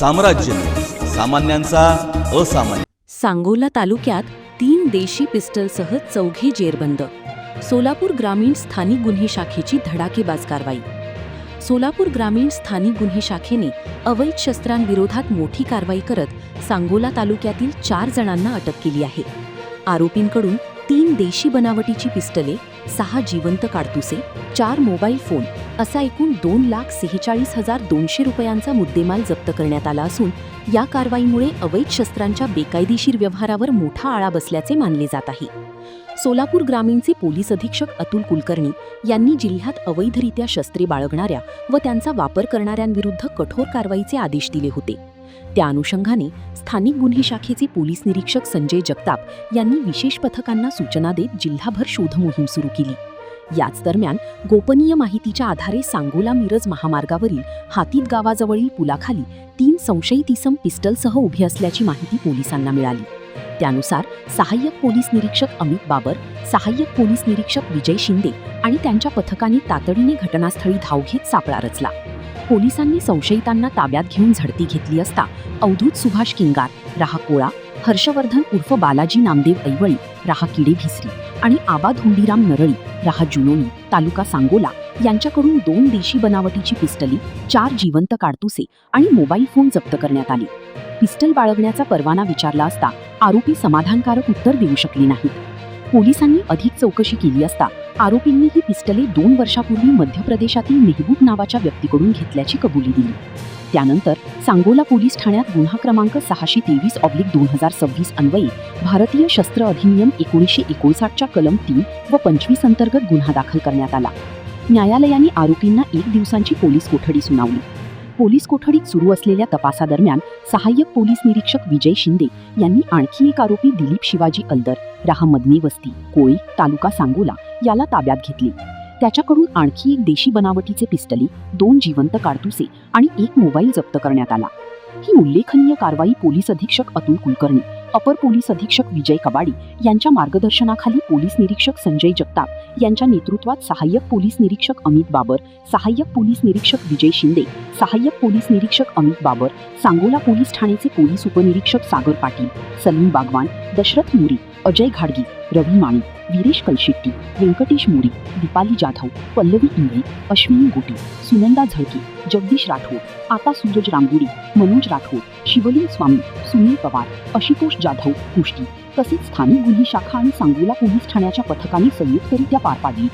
साम्राज्य सामान्यांचा असामान्य. सांगोला तालुक्यात 3 देशी पिस्टलसह 4 जेरबंद. सोलापूर ग्रामीण स्थानिक गुन्हे शाखेची धडाकेबाज कारवाई. सोलापूर ग्रामीण स्थानिक गुन्हे शाखेने अवैध शस्त्रांविरोधात मोठी कारवाई करत सांगोला तालुक्यातील 4 जणांना अटक केली आहे. आरोपींकडून 3 देशी बनावटीची पिस्टले, 6 जिवंत काडतुसे, 4 मोबाईल फोन असा एकूण 2,46,200 रुपयांचा मुद्देमाल जप्त करण्यात आला असून या कारवाईमुळे अवैध शस्त्रांच्या बेकायदेशीर व्यवहारावर मोठा आळा बसल्याचे मानले जात आहे. सोलापूर ग्रामीणचे पोलीस अधीक्षक अतुल कुलकर्णी यांनी जिल्ह्यात अवैधरित्या शस्त्रे बाळगणाऱ्या व त्यांचा वापर करणाऱ्यांविरुद्ध कठोर कारवाईचे आदेश दिले होते. त्या अनुषंगाने स्थानिक गुन्हे शाखेचे पोलीस निरीक्षक संजय जगताप यांनी विशेष पथकांना सूचना देत जिल्हाभर शोध मोहीम सुरू केली. याच दरम्यान गोपनीय माहितीच्या आधारे सांगोला मिरज महामार्गावरील हातीत गावाजवळील पुलाखाली 3 संशयित इसम पिस्टलसह उभे असल्याची माहिती पोलिसांना मिळाली. त्यानुसार सहाय्यक पोलीस निरीक्षक अमित बाबर, सहाय्यक पोलीस निरीक्षक विजय शिंदे आणि त्यांच्या पथकाने तातडीने घटनास्थळी धाव घेत सापळा रचला. पोलिसांनी संशयितांना ताब्यात घेऊन झडती घेतली असता अवधूत सुभाष किंगार, राहा कोळा, हर्षवर्धन उर्फ बालाजी नामदेव ऐवळी, राहा किडे भिसरी आणि आबा धोंडीराम नरळी, राहा जुनोनी, तालुका सांगोला यांच्याकडून 2 देशी बनावटीची पिस्टली, 4 जिवंत काडतुसे आणि मोबाईल फोन जप्त करण्यात आले. पिस्टल बाळगण्याचा परवाना विचारला असता आरोपी समाधानकारक उत्तर देऊ शकले नाहीत. पोलिसांनी अधिक चौकशी केली असता आरोपींनी ही पिस्टले 2 वर्षापूर्वी मध्य प्रदेशातील मेहबूब नावाच्या व्यक्तीकडून घेतल्याची कबुली दिली. त्यानंतर सांगोला पोलीस ठाण्यात गुन्हा क्रमांक 623/2026 अन्वये भारतीय शस्त्र अधिनियम 1959च्या कलम 3 व 25 अंतर्गत गुन्हा दाखल करण्यात आला. न्यायालयाने आरोपींना 1 दिवसांची पोलीस कोठडी सुनावली. पोलीस कोठडीत सुरू असलेल्या तपासादरम्यान सहाय्यक पोलीस निरीक्षक विजय शिंदे यांनी आणखी एक आरोपी दिलीप शिवाजी अल्दर, राहा मदनी वस्ती, कोळी, तालुका सांगोला याला ताब्यात घेतले. त्याच्याकडून आणखी एक देशी बनावटीचे पिस्टली, 2 जिवंत काडतुसे आणि 1 मोबाईल जप्त करण्यात आला. ही उल्लेखनीय कारवाई पोलीस अधीक्षक अतुल कुलकर्णी, अपर पोलीस अधीक्षक विजय कबाडी यांच्या मार्गदर्शनाखाली पोलीस निरीक्षक संजय जगताप यांच्या नेतृत्वात सहाय्यक पोलीस निरीक्षक अमित बाबर, सहाय्यक पोलीस निरीक्षक विजय शिंदे, सहाय्यक पोलीस निरीक्षक अमित बाबर, सांगोला पोलीस ठाण्याचे पोलीस उपनिरीक्षक सागर पाटील, सलीम बागवान, दशरथ मोरी, अजय घाडगी, रवी माणी, वीरेश कलशेट्टी, व्यंकटेश मोरी, दीपाली जाधव, पल्लवी इंगळे, अश्विनी गोटी, सुनंदा झळके, जगदीश राठोड, आता सूरज रामगुडी, मनोज राठोड, शिवलिंग स्वामी, सुनील पवार, आशुतोष जाधव कुष्टी तसेच स्थानिक गुन्हे शाखा आणि सांगोला पोलीस ठाण्याच्या पथकाने संयुक्तरित्या पार पाडली.